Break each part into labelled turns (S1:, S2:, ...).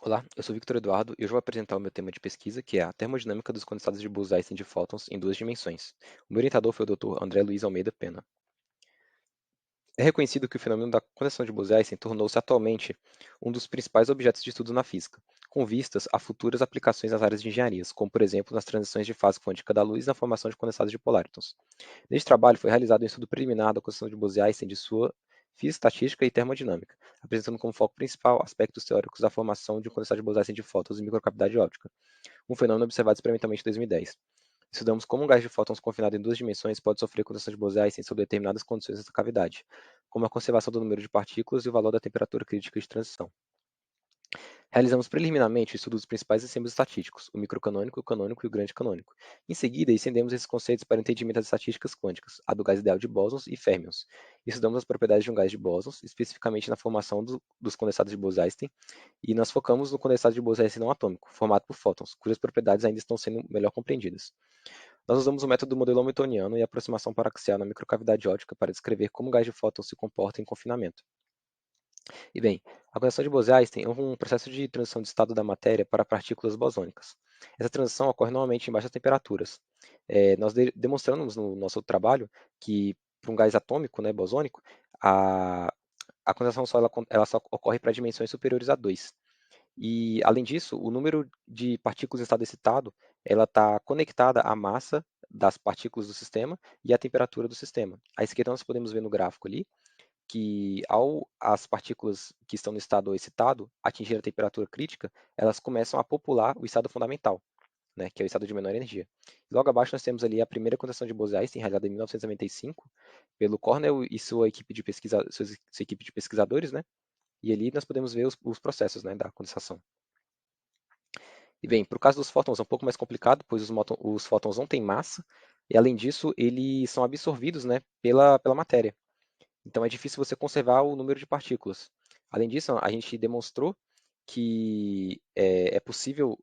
S1: Olá, eu sou Victor Eduardo e hoje vou apresentar o meu tema de pesquisa, que é a termodinâmica dos condensados de Bose-Einstein de fótons em duas dimensões. O meu orientador foi o Dr. André Luiz Almeida Pena. É reconhecido que o fenômeno da condensação de Bose-Einstein tornou-se atualmente um dos principais objetos de estudo na física, com vistas a futuras aplicações nas áreas de engenharias, como por exemplo nas transições de fase quântica da luz e na formação de condensados de polárons. Neste trabalho foi realizado um estudo preliminar da condensação de Bose-Einstein de sua física estatística e termodinâmica, apresentando como foco principal aspectos teóricos da formação de um condensado de Bose-Einstein de fótons e microcavidade óptica, um fenômeno observado experimentalmente em 2010. Estudamos como um gás de fótons confinado em duas dimensões pode sofrer condensação de Bose-Einstein sob determinadas condições dessa cavidade, como a conservação do número de partículas e o valor da temperatura crítica de transição. Realizamos preliminarmente o estudo dos principais sistemas estatísticos, o microcanônico, o canônico e o grande canônico. Em seguida, estendemos esses conceitos para o entendimento das estatísticas quânticas, a do gás ideal de bósons e férmions. Estudamos as propriedades de um gás de bósons, especificamente na formação dos condensados de Bose-Einstein, e nós focamos no condensado de Bose-Einstein não atômico, formado por fótons, cujas propriedades ainda estão sendo melhor compreendidas. Nós usamos o método do modelo hamiltoniano e a aproximação paraxial na microcavidade óptica para descrever como o gás de fótons se comporta em confinamento. E bem, a condensação de Bose-Einstein é um processo de transição de estado da matéria para partículas bosônicas. Essa transição ocorre normalmente em baixas temperaturas. Nós demonstramos no nosso trabalho que, para um gás atômico, né, bosônico, a, a condensação ela só ocorre para dimensões superiores a 2. E, além disso, o número de partículas em estado excitado ela está conectada à massa das partículas do sistema e à temperatura do sistema. À esquerda nós podemos ver no gráfico ali que ao as partículas que estão no estado excitado atingir a temperatura crítica, elas começam a popular o estado fundamental, né, que é o estado de menor energia. Logo abaixo nós temos ali a primeira condensação de Bose-Einstein, realizada em 1995, pelo Cornell e sua equipe de pesquisadores, né, e ali nós podemos ver os processos, né, da condensação. E bem, para o caso dos fótons é um pouco mais complicado, pois os fótons não têm massa, e além disso, eles são absorvidos, né, pela matéria. Então é difícil você conservar o número de partículas. Além disso, a gente demonstrou que é possível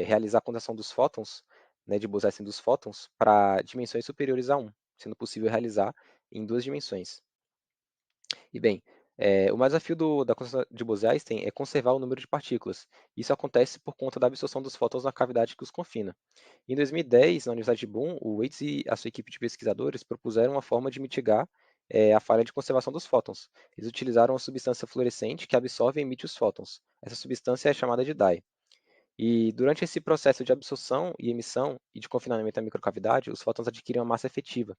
S1: realizar a condensação dos fótons, né, de Bose-Einstein dos fótons, para dimensões superiores a 1, sendo possível realizar em duas dimensões. E bem, o maior desafio da condensação de Bose-Einstein é conservar o número de partículas. Isso acontece por conta da absorção dos fótons na cavidade que os confina. Em 2010, na Universidade de Bonn, o Waits e a sua equipe de pesquisadores propuseram uma forma de mitigar a falha de conservação dos fótons. Eles utilizaram uma substância fluorescente que absorve e emite os fótons. Essa substância é chamada de dye. E durante esse processo de absorção e emissão e de confinamento da microcavidade, os fótons adquirem uma massa efetiva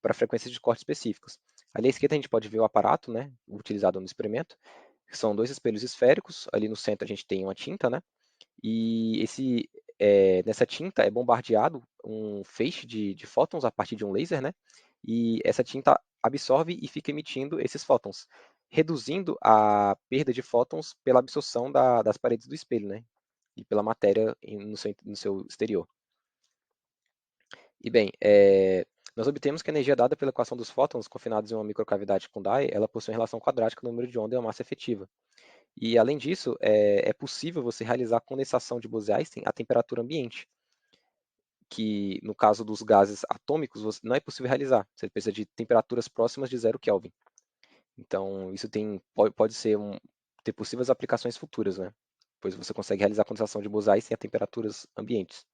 S1: para frequências de corte específicas. Ali à esquerda a gente pode ver o aparato, né, utilizado no experimento, que são dois espelhos esféricos. Ali no centro a gente tem uma tinta, né, e nessa tinta é bombardeado um feixe de fótons a partir de um laser, né? E essa tinta absorve e fica emitindo esses fótons, reduzindo a perda de fótons pela absorção das paredes do espelho, né? E pela matéria no seu exterior. E bem, nós obtemos que a energia dada pela equação dos fótons confinados em uma microcavidade com dye, ela possui uma relação quadrática no número de onda e a massa efetiva. E, além disso, é possível você realizar a condensação de Bose-Einstein a temperatura ambiente, que, no caso dos gases atômicos, não é possível realizar. Você precisa de temperaturas próximas de 0 Kelvin. Então, isso pode ter possíveis aplicações futuras, né? Pois você consegue realizar a condensação de Bose-Einstein a temperaturas ambientes.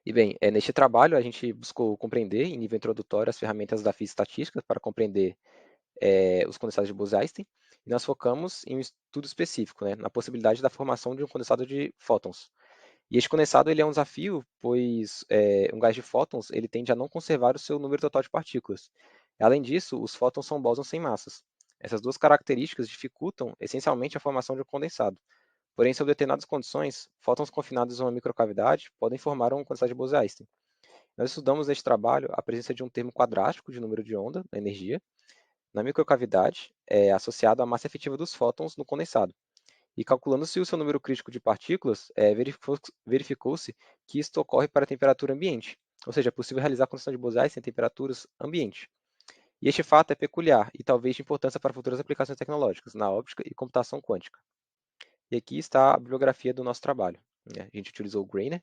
S1: E bem, neste trabalho a gente buscou compreender, em nível introdutório, as ferramentas da física estatística para compreender os condensados de Bose-Einstein, e nós focamos em um estudo específico, né, na possibilidade da formação de um condensado de fótons. E este condensado ele é um desafio, pois um gás de fótons ele tende a não conservar o seu número total de partículas. Além disso, os fótons são bósons sem massas. Essas duas características dificultam essencialmente a formação de um condensado. Porém, sob determinadas condições, fótons confinados em uma microcavidade podem formar um condensado de Bose-Einstein. Nós estudamos neste trabalho a presença de um termo quadrático de número de onda, na energia, na microcavidade, associado à massa efetiva dos fótons no condensado. E calculando-se o seu número crítico de partículas, verificou-se que isto ocorre para a temperatura ambiente, ou seja, é possível realizar a condensação de Bose-Einstein em temperaturas ambiente. E este fato é peculiar e talvez de importância para futuras aplicações tecnológicas na óptica e computação quântica. E aqui está a bibliografia do nosso trabalho, né? A gente utilizou o Greiner,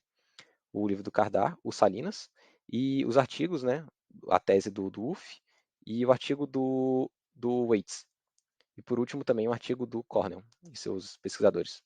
S1: o livro do Kardar, o Salinas, e os artigos, né, a tese do Wolff e o artigo do Waits. E por último, também um artigo do Cornell e seus pesquisadores.